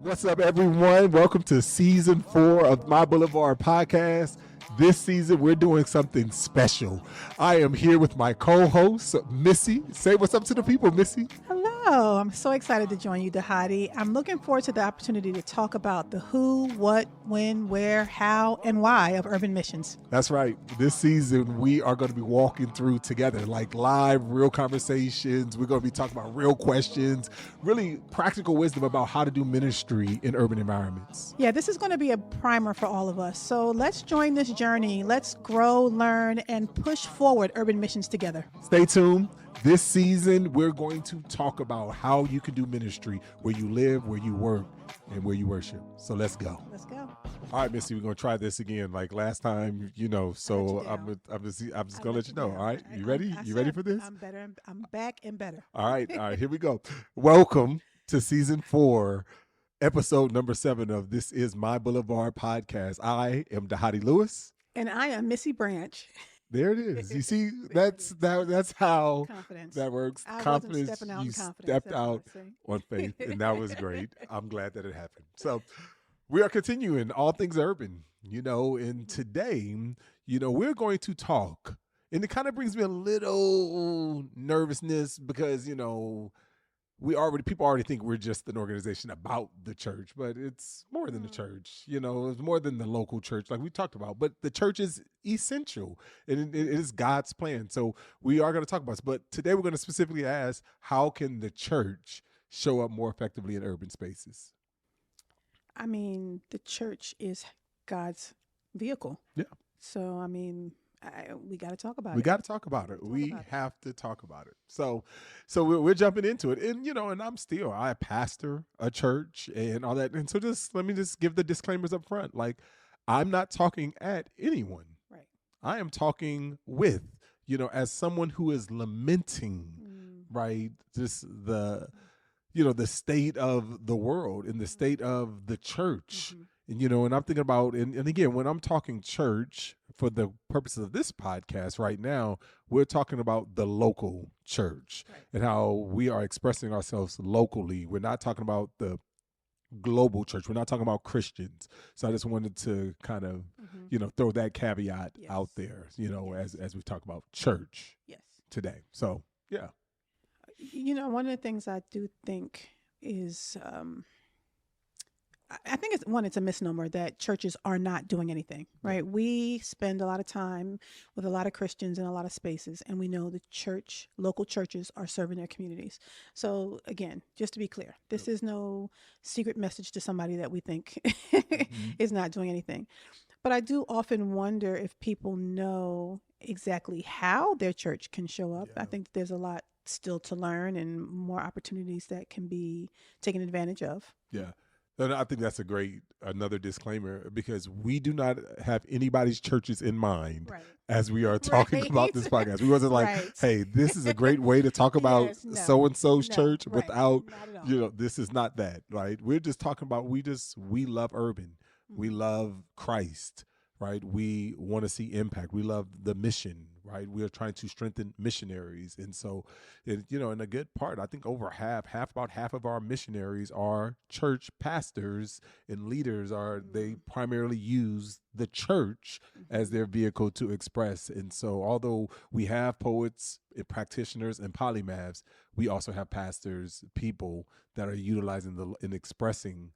What's up, everyone? Welcome to season 4 of My Boulevard podcast. This season, we're doing something special. I am here with my co-host, Missy. Say what's up to the people, Missy. Hello, I'm so excited to join you, Dhati. I'm looking forward to the opportunity to talk about the who, what, when, where, how, and why of urban missions. That's right. This season, we are going to be walking through together, like live, real conversations. We're going to be talking about real questions, really practical wisdom about how to do ministry in urban environments. Yeah, this is going to be a primer for all of us. So let's join this journey. Let's grow, learn, and push forward urban missions together. Stay tuned. This season, we're going to talk about how you can do ministry where you live, where you work, and where you worship. So let's go. Let's go. All right, Missy, we're going to try this again like last time, so I'm just going to let you know. All right, you ready? You ready for this? I'm better. I'm back and better. All right, here we go. Welcome to season 4, episode number 7 of This Is My Boulevard podcast. I am Dhati Lewis. And I am Missy Branch. There it is. You see, that's how Confidence. that works. I Confidence. wasn't stepping out You in confidence. stepped That's what out I'm saying. on faith, and that was great. I'm glad that it happened. So we are continuing all things urban, and today, we're going to talk, and it kind of brings me a little nervousness because, people already think we're just an organization about the church, but it's more than the church. It's more than the local church, like we talked about. But the church is essential, and it is God's plan. So we are going to talk about this. But today we're going to specifically ask, how can the church show up more effectively in urban spaces? I mean, the church is God's vehicle. Yeah. So, we got to talk about it. We got to talk about it. We have to talk about it. So we're jumping into it. And, and I pastor a church and all that. And so let me give the disclaimers up front. Like, I'm not talking at anyone. Right. I am talking with, as someone who is lamenting, right, the state of the world and the state of the church. And, and I'm thinking about, and again, when I'm talking church, for the purposes of this podcast right now, we're talking about the local church and how we are expressing ourselves locally. We're not talking about the global church. We're not talking about Christians. So I just wanted to kind of, throw that caveat out there, as we talk about church today. So, yeah. One of the things I do think is, I think it's a misnomer that churches are not doing anything, right? We spend a lot of time with a lot of Christians in a lot of spaces, and we know the local churches are serving their communities. So again, just to be clear, this is no secret message to somebody that we think is not doing anything. But I do often wonder if people know exactly how their church can show up. I think there's a lot still to learn and more opportunities that can be taken advantage of. Yeah. And I think that's another disclaimer, because we do not have anybody's churches in mind as we are talking about this podcast. We wasn't like, hey, this is a great way to talk about so-and-so's church without, this is not that, right? We're just talking about, we love urban. We love Christ, right? We want to see impact. We love the mission, right? We are trying to strengthen missionaries. And so, in a good part, I think about half of our missionaries are church pastors and leaders. They primarily use the church as their vehicle to express. And so, although we have poets and practitioners and polymaths, we also have pastors, people that are utilizing and expressing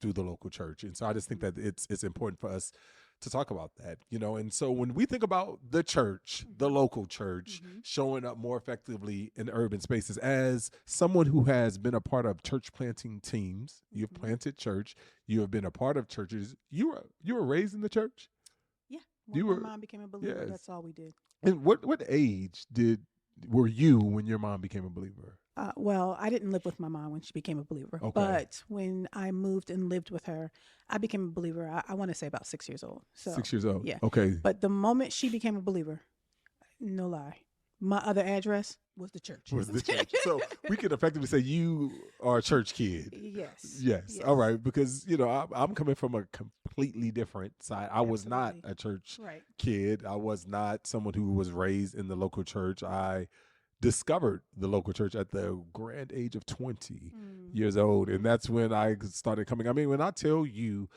through the local church. And so I just think that it's important for us to talk about that, and so when we think about the church, the local church, showing up more effectively in urban spaces, as someone who has been a part of church planting teams, you've planted church, you have been a part of churches, you were raised in the church? Yeah. When my mom became a believer, that's all we did. And what age were you when your mom became a believer? Well, I didn't live with my mom when she became a believer, but when I moved and lived with her, I became a believer. I want to say about 6 years old. So 6 years old. Yeah. Okay. But the moment she became a believer, no lie, my other address was the church. So we can effectively say you are a church kid. Yes. All right. Because, I'm coming from a completely different side. I was not a church kid. I was not someone who was raised in the local church. I discovered the local church at the grand age of 20 years old. And that's when I started coming. I mean, when I tell you,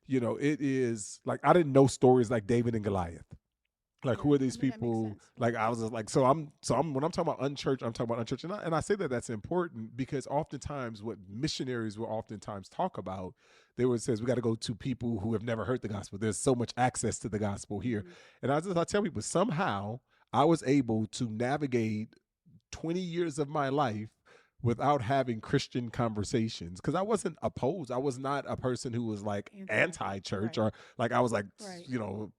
it is like, I didn't know stories like David and Goliath. Like, who are these people? Like, I was just like, so I'm when I'm talking about unchurched, I'm talking about unchurched. And I say that that's important because oftentimes what missionaries will oftentimes talk about, they would say, we got to go to people who have never heard the gospel. There's so much access to the gospel here. And I tell people, somehow I was able to navigate 20 years of my life without having Christian conversations, because I wasn't opposed. I was not a person who was like anti-church or like I was like,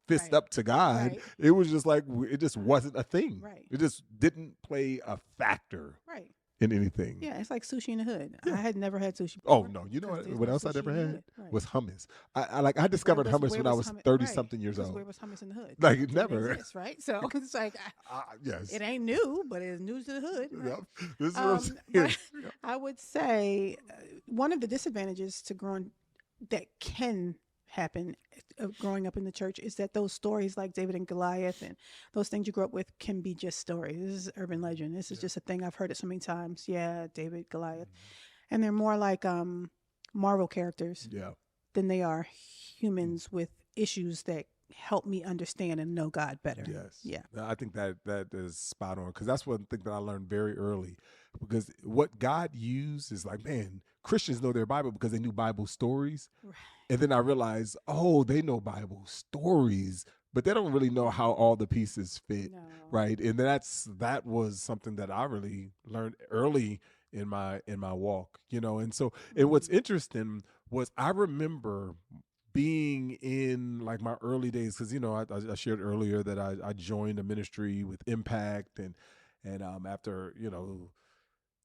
fist up to God. It was just like, it just wasn't a thing. It just didn't play a factor in anything. Yeah, it's like sushi in the hood. I had never had sushi before. Oh, no. You know what else I never had was hummus. I discovered hummus when I was 30-something years old. Where was hummus in the hood? Like, it never. Exists, right? So it's like, yes. It ain't new, but it's news to the hood. Right? Yep. This is what I'm saying. I would say one of the disadvantages to growing that can happen growing up in the church is that those stories like David and Goliath and those things you grew up with can be just stories. This is urban legend. This is just a thing. I've heard it so many times. Yeah, David, Goliath. And they're more like Marvel characters than they are humans with issues that help me understand and know God better. Yes. Yeah. I think that is spot on, because that's one thing that I learned very early, because what God used is like, man, Christians know their Bible because they knew Bible stories. Right. And then I realized, they know Bible stories, but they don't really know how all the pieces fit. No. Right. And that was something that I really learned early in my walk, and so, and what's interesting was I remember being in like my early days, because I shared earlier that I joined a ministry with Impact, and after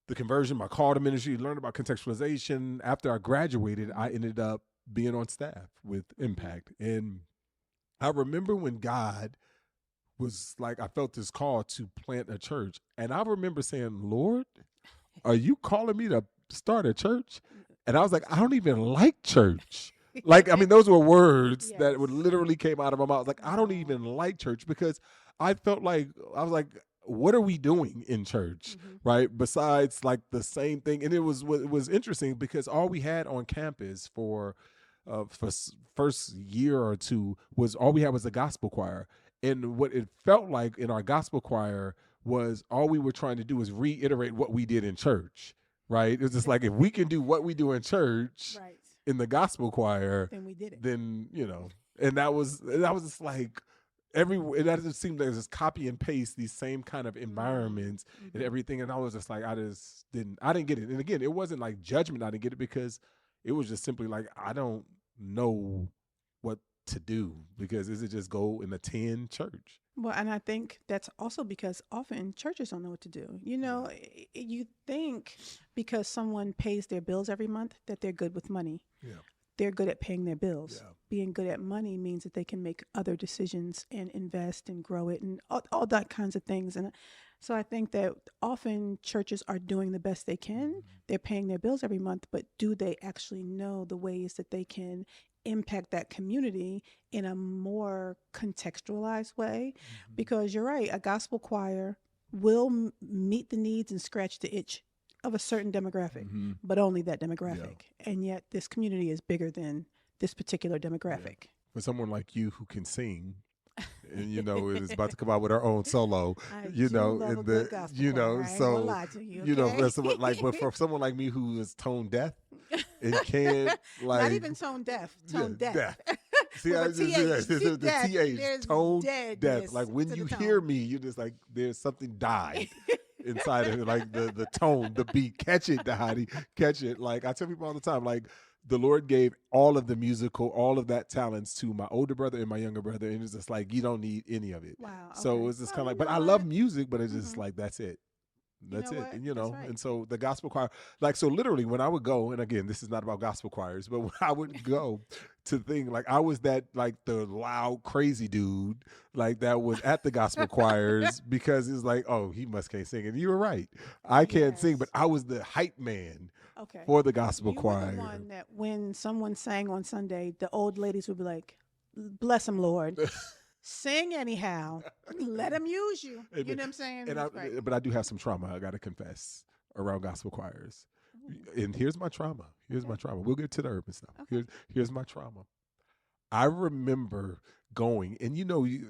the conversion, my call to ministry, learned about contextualization. After I graduated, I ended up being on staff with Impact, and I remember when God was like, I felt this call to plant a church, and I remember saying, Lord, are you calling me to start a church? And I was like, I don't even like church. Like, I mean, those were words that would literally came out of my mouth. Like, I don't even like church, because I felt like, I was like, what are we doing in church, right? Besides like the same thing. And it was interesting because all we had on campus for first year or two was all we had was a gospel choir. And what it felt like in our gospel choir was all we were trying to do was reiterate what we did in church, right? It was just like, if we can do what we do in church in the gospel choir, then we did it. Then, and that was just like, it just seemed like just copy and paste these same kind of environments and everything. And I was just like, I didn't get it. And again, it wasn't like judgment. I didn't get it, because it was just simply like, I don't know what to do, because is it just go and attend church? Well, and I think that's also because often churches don't know what to do. You think because someone pays their bills every month that they're good with money. Yeah. They're good at paying their bills. Yeah. Being good at money means that they can make other decisions and invest and grow it and all that kinds of things. And so I think that often churches are doing the best they can. They're paying their bills every month, but do they actually know the ways that they can impact that community in a more contextualized way? Because you're right, a gospel choir will meet the needs and scratch the itch of a certain demographic, but only that demographic. Yeah. And yet this community is bigger than this particular demographic. Yeah. For someone like you who can sing, and is about to come out with her own solo, love a good gospel choir. I ain't gonna lie to you, okay? But for someone like me who is tone deaf and can't like not even tone deaf, deaf. See, the TH, tone deaf. Like when you hear me, you're just like, there's something died inside of it, like the tone, the beat. Catch it, Dhati, catch it. Like I tell people all the time, like the Lord gave all of the musical, all of that talents to my older brother and my younger brother, and it's just like, you don't need any of it. Wow. Okay. So it's just kind of like, but I love music, but it's just like, that's it. That's it. And right. And so the gospel choir, like, so literally when I would go, and again, this is not about gospel choirs, but when I would go to thing, like I was that, like the loud, crazy dude, like that was at the gospel choirs, because it's like, oh, he can't sing. And you were right. I can't sing, but I was the hype man for the gospel choir. You were the one that when someone sang on Sunday, the old ladies would be like, bless him, Lord. Sing anyhow. Let them use you. You know what I'm saying? And but I do have some trauma, I got to confess, around gospel choirs. And here's my trauma. Here's my trauma. We'll get to the urban stuff. Here's my trauma. I remember going, and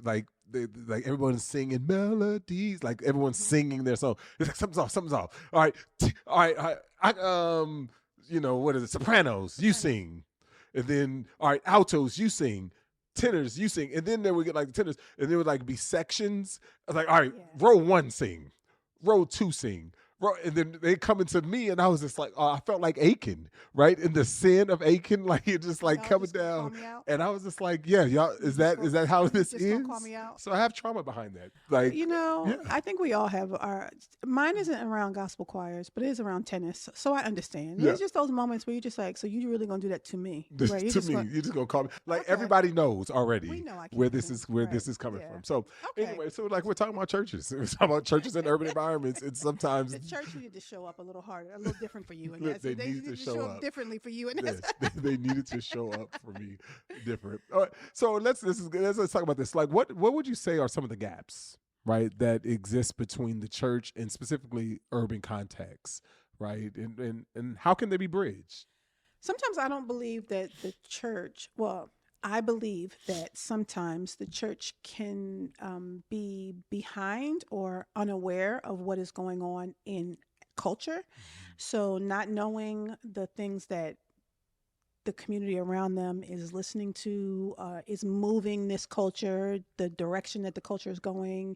like everyone's singing melodies, like everyone's singing their song. It's like something's off. All right, what is it? Sopranos, you sing, and then all right, altos, you sing. Tenors, you sing, and then there would get like the tenors, and there would like be sections. I was like, all right, row 1 sing, row 2 sing, and then they come into me, and I was just like, oh, I felt like Achan, right? In the sin of Achan, like it just like coming down, and I was just like, yeah, y'all, is that how this is? Call me out? So I have trauma behind that, like I think we all have mine isn't around gospel choirs, but it is around tennis, so I understand. It's just those moments where you're just like, so you really gonna do that to me, right? You're just gonna call me, like everybody knows already. We know where this is coming from. So anyway, so like we're talking about churches, we're talking about churches in urban environments, and sometimes church needed to show up a little harder, a little different for you, and they needed to show up differently for you, and they needed to show up for me different. All right, so let's talk about this. Like, what would you say are some of the gaps, right, that exist between the church and specifically urban contexts, right, and how can they be bridged? Sometimes I don't believe that the church. Well, I believe that sometimes the church can be behind or unaware of what is going on in culture. So not knowing the things that the community around them is listening to, is moving this culture, the direction that the culture is going,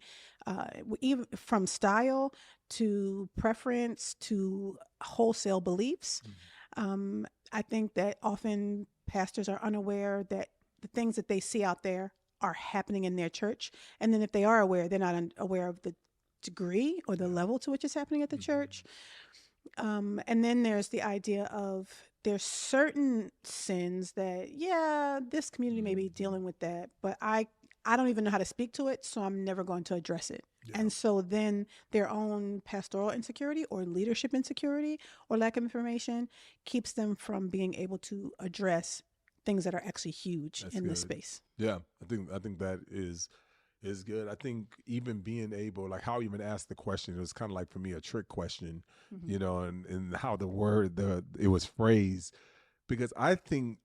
even from style to preference to wholesale beliefs. I think that often pastors are unaware that the things that they see out there are happening in their church. And then if they are aware, they're not aware of the degree or the level to which it's happening at the church. And then there's the idea of there's certain sins that, this community may be dealing with that, but I don't even know how to speak to it, so I'm never going to address it. Yeah. And so then their own pastoral insecurity or leadership insecurity or lack of information keeps them from being able to address things that are actually huge in this space. Yeah, I think that is good. I think even being able, like how I even asked the question, it was kind of like for me a trick question, and how it was phrased, because I think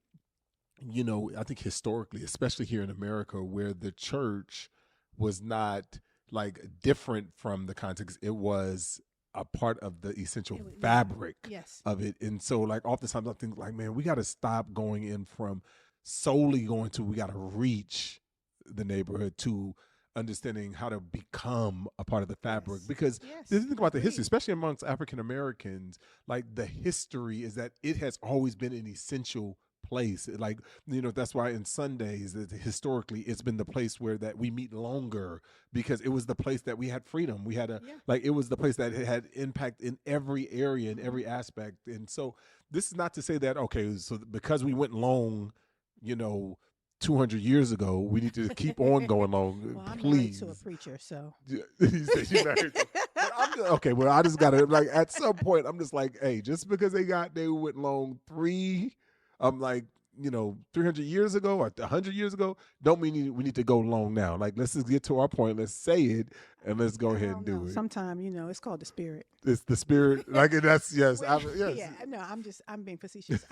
historically, especially here in America, where the church was not like different from the context, it was a part of the essential fabric of it. And so like oftentimes I think like, man, we got to stop going in from solely going to, we got to reach the neighborhood to understanding how to become a part of the fabric. Because if you think about the history, especially amongst African Americans, like the history is that it has always been an essential place. Like, that's why in Sundays, historically, it's been the place where that we meet longer, because it was the place that we had freedom. We had it was the place that had impact in every area, in every aspect. And so this is not to say that, okay, so because we went long, 200 years ago, we need to keep on going long. Well, I'm please. married to a preacher, so. You said you married to okay, well, I just got to, like, at some point, I'm just like, hey, just because they went long 300 years ago or 100 years ago, don't mean we need to go long now. Like, let's just get to our point. Let's say it, and let's go ahead and do it. Sometimes, it's called the spirit. It's the spirit. Like, that's, yes. Yes. Yeah, no, I'm being facetious.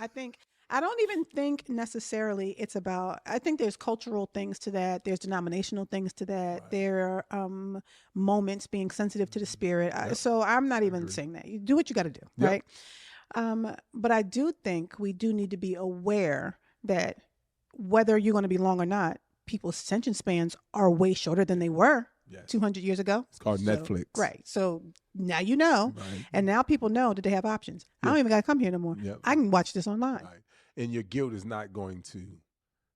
I don't even think necessarily it's about, I think there's cultural things to that. There's denominational things to that. Right. There are moments being sensitive to the spirit. Yep. So I'm not even saying that. You do what you got to do, right? But I do think we do need to be aware that whether you're going to be long or not, people's attention spans are way shorter than they were 200 years ago. It's called Netflix. Right. So now you know, and now people know that they have options. I don't even got to come here no more. Yep. I can watch this online. Right. And your guilt is not going to,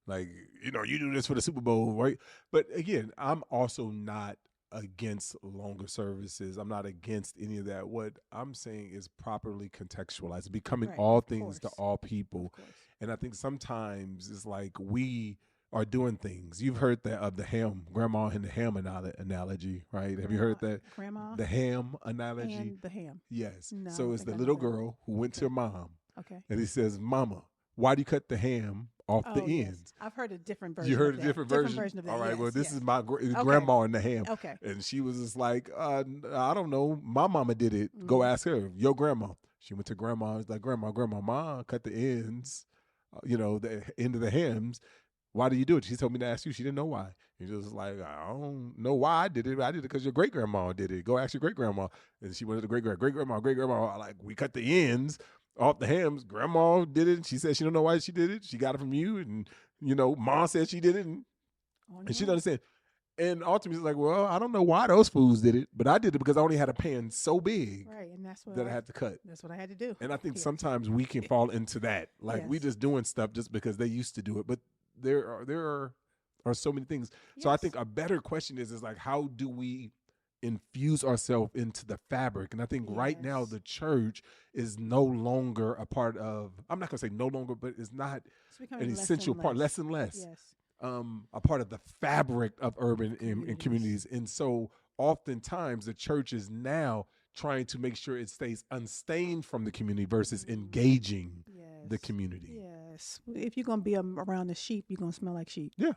like, you do this for the Super Bowl, right? But again, I'm also not against longer services. I'm not against any of that. What I'm saying is properly contextualized, becoming all things to all people. And I think sometimes it's like we are doing things. You've heard of the ham, grandma and the ham analogy, right? Have you heard that? Grandma? The ham analogy? And the ham. Yes. No, so it's the little girl who went to her mom. Okay. And he says, Mama, why do you cut the ham off the yes. ends. I've heard a different version. You heard of a that. different version of that. All right. Yes, well, this yes. is my Okay. grandma in the ham. Okay. And she was just like, I don't know. My mama did it. Go ask her. Your grandma. She went to grandma. It's like, grandma, ma cut the ends, the end of the hams. Why do you do it? She told me to ask you. She didn't know why. He was like, I don't know why I did it. I did it because your great grandma did it. Go ask your great grandma. And she went to the great grandma. Like, we cut the ends off the hams. Grandma did it. She said she don't know why she did it. She got it from you. And, mom said she did it. And she doesn't understand. And ultimately, she's like, well, I don't know why those fools did it, but I did it because I only had a pan so big, right, and that's what that I had to cut. That's what I had to do. And I think sometimes we can fall into that. Like, we just doing stuff just because they used to do it. But there are so many things. So I think a better question is like, how do we infuse ourselves into the fabric? And I think right now the church is no longer a part of, I'm not going to say no longer, but it's not an essential part, less and less. Yes. A part of the fabric of urban and communities. And so oftentimes the church is now trying to make sure it stays unstained from the community versus engaging the community. Yes. If you're going to be around the sheep, you're going to smell like sheep. Yeah.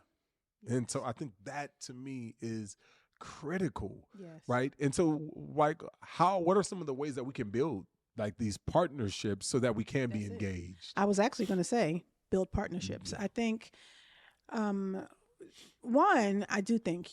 And so I think that to me is critical. Yes. Right. And so like what are some of the ways that we can build like these partnerships so that we can be engaged? I was actually going to say build partnerships. I think one, I do think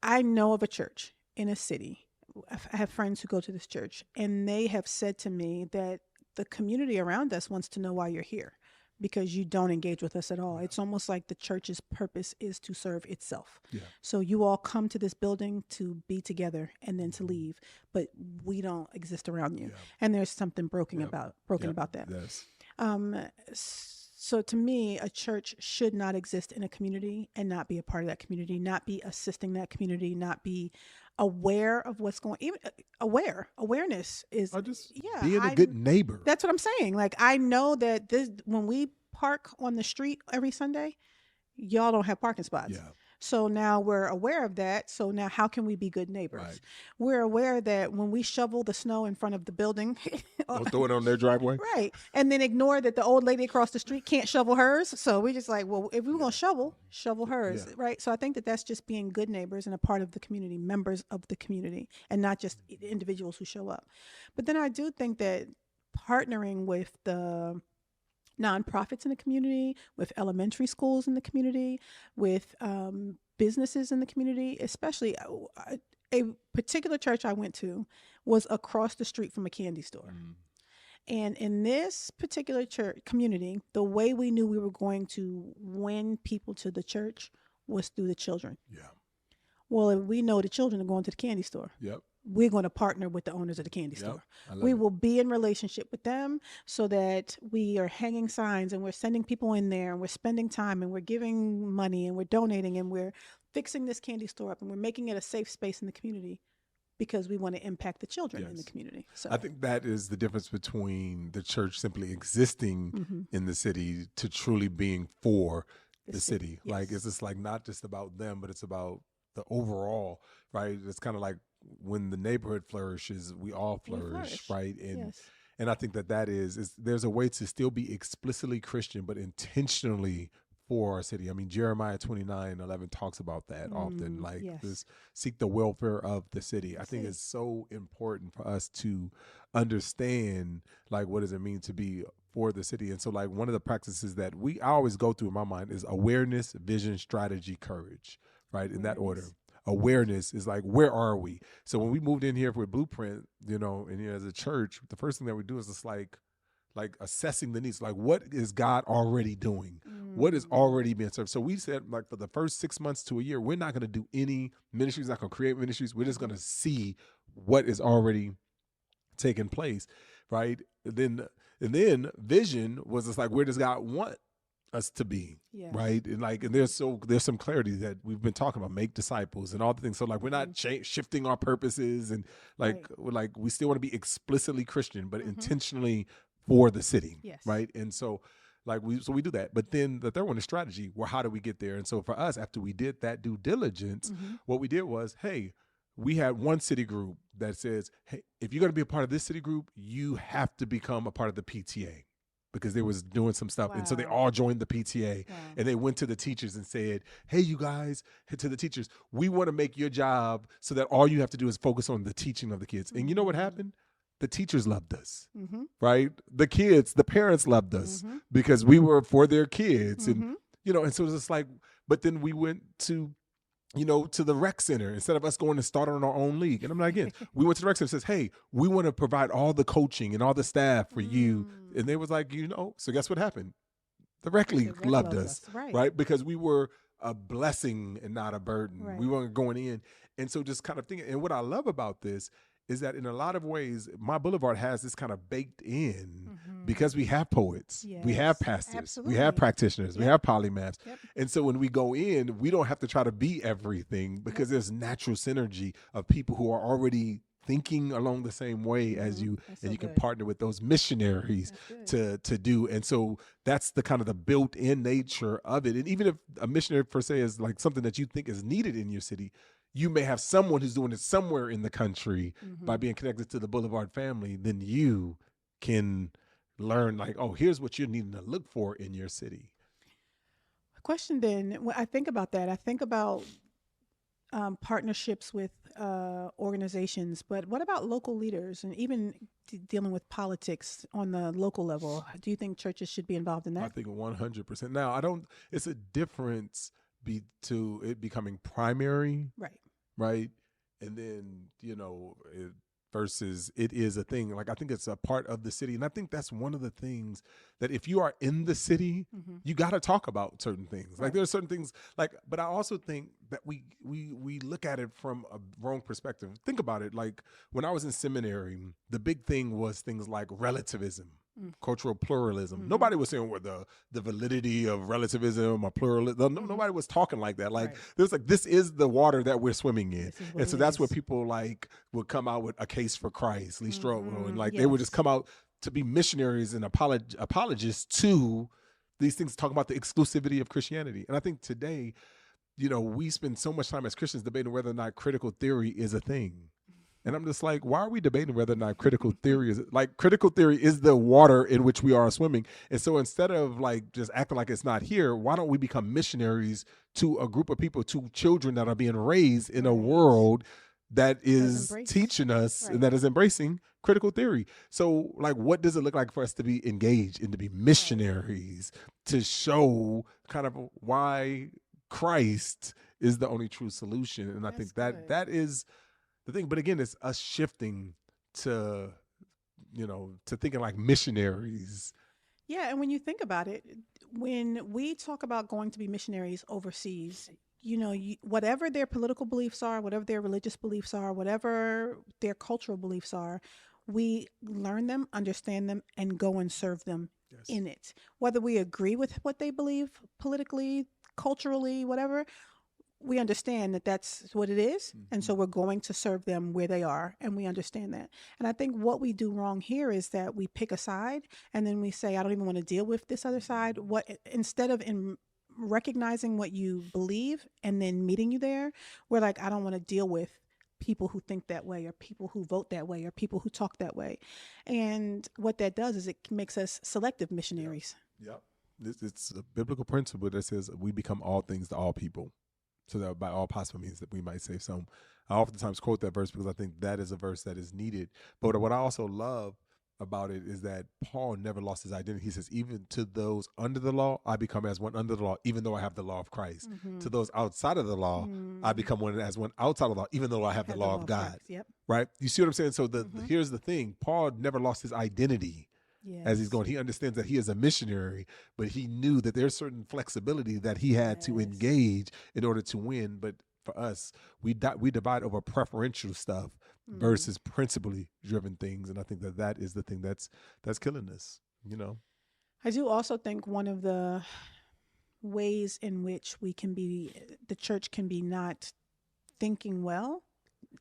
I know of a church in a city. I have friends who go to this church, and they have said to me that the community around us wants to know why you're here because you don't engage with us at all. It's almost like the church's purpose is to serve itself. Yeah. So you all come to this building to be together and then to leave, but we don't exist around you. Yeah. And there's something broken about that. Yes. So to me, a church should not exist in a community and not be a part of that community, not be assisting that community, not be aware of what's going. Even awareness is being a good neighbor. That's what I'm saying. Like, I know that when we park on the street every Sunday, y'all don't have parking spots. Yeah. So now we're aware of that. So now how can we be good neighbors? Right. We're aware that when we shovel the snow in front of the building, don't throw it on their driveway. Right. And then ignore that the old lady across the street can't shovel hers. So we just like, well, if we were going to shovel hers. Yeah. Right. So I think that that's just being good neighbors and a part of the community, members of the community, and not just individuals who show up. But then I do think that partnering with the nonprofits in the community, with elementary schools in the community, with businesses in the community, especially a particular church I went to was across the street from a candy store. And in this particular church community, the way we knew we were going to win people to the church was through the children. Yeah. Well, if we know the children are going to the candy store. Yep. We're going to partner with the owners of the candy store. We will be in relationship with them so that we are hanging signs and we're sending people in there and we're spending time and we're giving money and we're donating and we're fixing this candy store up and we're making it a safe space in the community because we want to impact the children in the community. So I think that is the difference between the church simply existing in the city to truly being for the city. Yes. Like, it's just like not just about them, but it's about the overall, right? It's kind of like when the neighborhood flourishes, we all flourish, right? And I think that is there's a way to still be explicitly Christian, but intentionally for our city. I mean, Jeremiah 29:11 talks about that often, like this, seek the welfare of the city. I think it's so important for us to understand, like, what does it mean to be for the city? And so, like, one of the practices that I always go through in my mind is awareness, vision, strategy, courage, right? In that order. Awareness is like, where are we? So when we moved in here with Blueprint, and here as a church, the first thing that we do is just like assessing the needs. Like, what is God already doing? What is already being served? So we said, like, for the first 6 months to a year, we're not going to do any ministries, not going to create ministries. We're just going to see what is already taking place, right? And then vision was just like, where does God want us to be, right? And there's some clarity that we've been talking about, make disciples and all the things. So like, we're not shifting our purposes and we still want to be explicitly Christian, but intentionally for the city, right? And so we do that. But then the third one is strategy. Well, how do we get there? And so for us, after we did that due diligence, what we did was, hey, we had one city group that says, hey, if you're going to be a part of this city group, you have to become a part of the PTA. because they was doing some stuff. Wow. And so they all joined the PTA. Wow. And they went to the teachers and said, hey, you guys, to the teachers, we want to make your job so that all you have to do is focus on the teaching of the kids. And you know what happened? The teachers loved us, right? The kids, the parents loved us because we were for their kids. And, you know, and so it's just like, but then we went to, you know, to the rec center instead of us going to start on our own league. And I'm like, again, we went to the rec center and says, hey, we want to provide all the coaching and all the staff for you. And they was like, you know, so guess what happened? The rec league loved us, right? Because we were a blessing and not a burden. Right. We weren't going in. And so just kind of thinking, and what I love about this is that in a lot of ways, My Boulevard has this kind of baked in because we have poets, we have pastors, we have practitioners, we have polymaths. And so when we go in, we don't have to try to be everything because there's natural synergy of people who are already thinking along the same way as you, and you can partner with those missionaries to do. And so that's the kind of the built-in nature of it. And even if a missionary per se is like something that you think is needed in your city, you may have someone who's doing it somewhere in the country by being connected to the Boulevard family, then you can learn like, oh, here's what you're needing to look for in your city. Question then, when I think about that, I think about partnerships with organizations, but what about local leaders and even dealing with politics on the local level? Do you think churches should be involved in that? I think 100%. Now, it's a difference to it becoming primary. Right. And then, you know, versus it is a thing. Like, I think it's a part of the city. And I think that's one of the things that if you are in the city, you got to talk about certain things. Like, there are certain things like, but I also think that we look at it from a wrong perspective. Think about it. Like, when I was in seminary, the big thing was things like relativism, cultural pluralism. Nobody was saying what the validity of relativism or pluralism. Nobody was talking like that. Like, there's like, this is the water that we're swimming in. And so that's where people like would come out with a case for Christ, Lee Strobel, and like they would just come out to be missionaries and apologists to these things, talking about the exclusivity of Christianity. And I think today, you know, we spend so much time as Christians debating whether or not critical theory is a thing. And I'm just like, why are we debating whether or not critical theory is, like, critical theory is the water in which we are swimming. And so instead of like just acting like it's not here, why don't we become missionaries to a group of people, to children that are being raised in a world that is teaching us and that is embracing critical theory? So like, what does it look like for us to be engaged and to be missionaries to show kind of why Christ is the only true solution? And I think that is the thing. But again, it's us shifting to, you know, to thinking like missionaries. Yeah. And when you think about it, when we talk about going to be missionaries overseas, you know, whatever their political beliefs are, whatever their religious beliefs are, whatever their cultural beliefs are, we learn them, understand them, and go and serve them in it. Whether we agree with what they believe politically, culturally, whatever, we understand that that's what it is. And so we're going to serve them where they are, and we understand that. And I think what we do wrong here is that we pick a side and then we say, I don't even want to deal with this other side. Instead of recognizing what you believe and then meeting you there, we're like, I don't want to deal with people who think that way, or people who vote that way, or people who talk that way. And what that does is it makes us selective missionaries. Yep. It's a biblical principle that says we become all things to all people, so that by all possible means that we might save some. I oftentimes quote that verse because I think that is a verse that is needed. But what I also love about it is that Paul never lost his identity. He says, even to those under the law, I become as one under the law, even though I have the law of Christ. To those outside of the law, I become one as one outside of the law, even though I have the law of God. Right? You see what I'm saying? So here's the thing. Paul never lost his identity. As he's going, he understands that he is a missionary, but he knew that there's certain flexibility that he had to engage in order to win. But for us, we divide over preferential stuff versus principally driven things. And I think that is the thing that's killing us, you know. I do also think one of the ways in which the church can be not thinking well,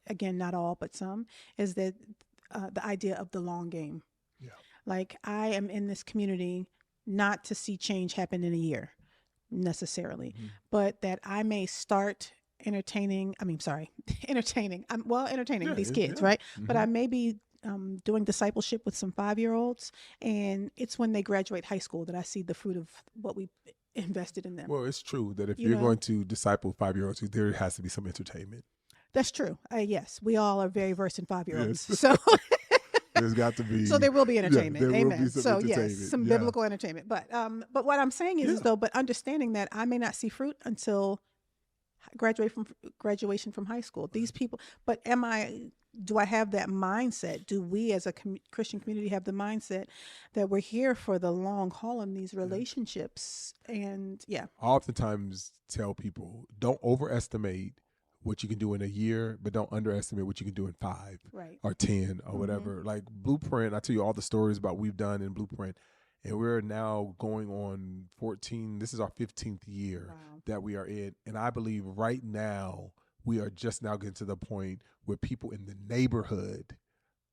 again, not all, but some, is that the idea of the long game. Like, I am in this community not to see change happen in a year necessarily, but that I may start entertaining these kids, right? But I may be doing discipleship with some 5-year-olds, and it's when they graduate high school that I see the fruit of what we invested in them. Well, it's true that if you're going to disciple 5-year-olds, there has to be some entertainment. That's true. Yes, we all are very versed in 5-year-olds. Yes. So there's got to be. So there will be entertainment. Yeah, there Amen. will be some entertainment. Yes, some biblical entertainment. But what I'm saying is though, but understanding that I may not see fruit until graduation from high school. These people, but do I have that mindset? Do we as a Christian community have the mindset that we're here for the long haul in these relationships? And I oftentimes tell people, don't overestimate what you can do in a year, but don't underestimate what you can do in 5 or 10 or whatever. Like Blueprint, I tell you all the stories about we've done in Blueprint, and we're now going on 14. This is our 15th year that we are in. And I believe right now we are just now getting to the point where people in the neighborhood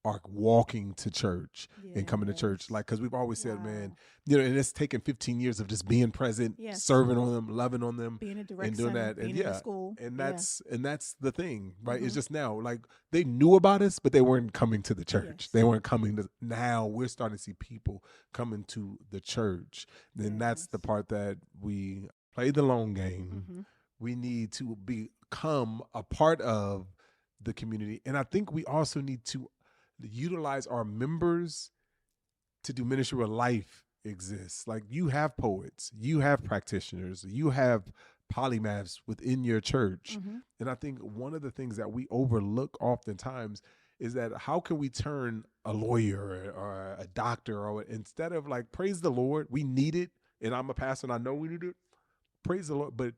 are walking to church and coming to church. Like, because we've always said, man, and it's taken 15 years of just being present, serving on them, loving on them, being a direct and doing center, that. And being in the school. And that's the thing, right? It's just now, like, they knew about us, but they weren't coming to the church. They weren't coming to, now we're starting to see people coming to the church. And that's the part that we play the long game. We need to become a part of the community. And I think we also need to utilize our members to do ministry where life exists. Like, you have poets, you have practitioners, you have polymaths within your church. And I think one of the things that we overlook oftentimes is that how can we turn a lawyer or a doctor, or instead of like, praise the Lord, we need it. And I'm a pastor and I know we need it. Praise the Lord. But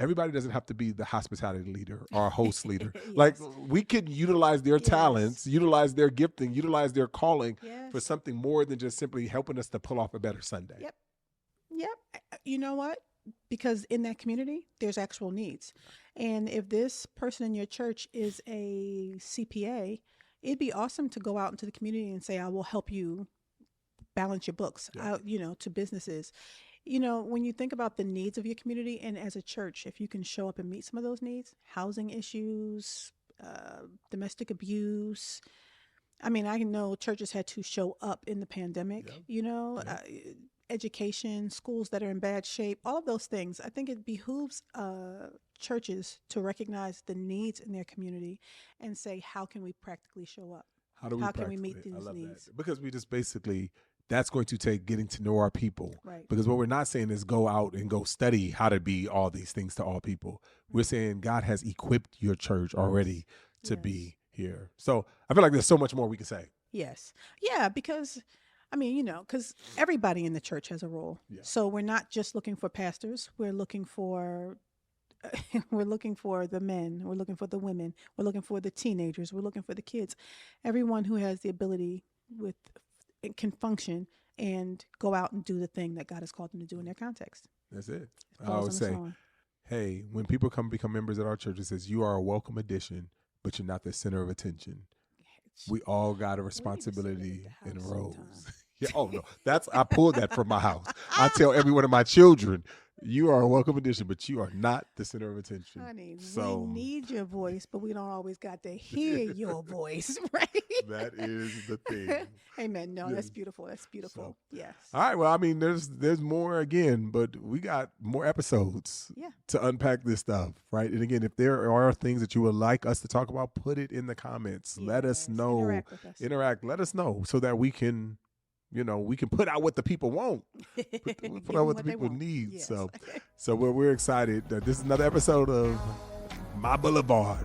everybody doesn't have to be the hospitality leader or a host leader. Like, we could utilize their talents, utilize their gifting, utilize their calling for something more than just simply helping us to pull off a better Sunday. Yep. You know what? Because in that community, there's actual needs. And if this person in your church is a CPA, it'd be awesome to go out into the community and say, I will help you balance your books out, to businesses. When you think about the needs of your community, and as a church, if you can show up and meet some of those needs, housing issues, domestic abuse. I mean, I know churches had to show up in the pandemic, education, schools that are in bad shape, all of those things. I think it behooves churches to recognize the needs in their community and say, how can we practically show up? How can we meet these needs? Because we just basically... that's going to take getting to know our people. Right. Because what we're not saying is go out and go study how to be all these things to all people. We're saying God has equipped your church already to be here. So I feel like there's so much more we can say. Yes. Yeah, because, because everybody in the church has a role. Yeah. So we're not just looking for pastors. We're looking for the men. We're looking for the women. We're looking for the teenagers. We're looking for the kids. Everyone who has the ability can function and go out and do the thing that God has called them to do in their context. That's it. I always say, hey, when people come become members at our church, it says you are a welcome addition, but you're not the center of attention. We all got a responsibility and roles. No, I pulled that from my house. I tell every one of my children, you are a welcome addition, but you are not the center of attention. Honey, we need your voice, but we don't always got to hear your voice, right? That is the thing. Amen. No, that's beautiful. That's beautiful. So, yes. All right. Well, there's more again, but we got more episodes to unpack this stuff, right? And again, if there are things that you would like us to talk about, put it in the comments. Yes. Let us know. Interact with us. Let us know so that we can... we can put out what the people want, put out what the people need. Yes. So we're excited that this is another episode of My Boulevard.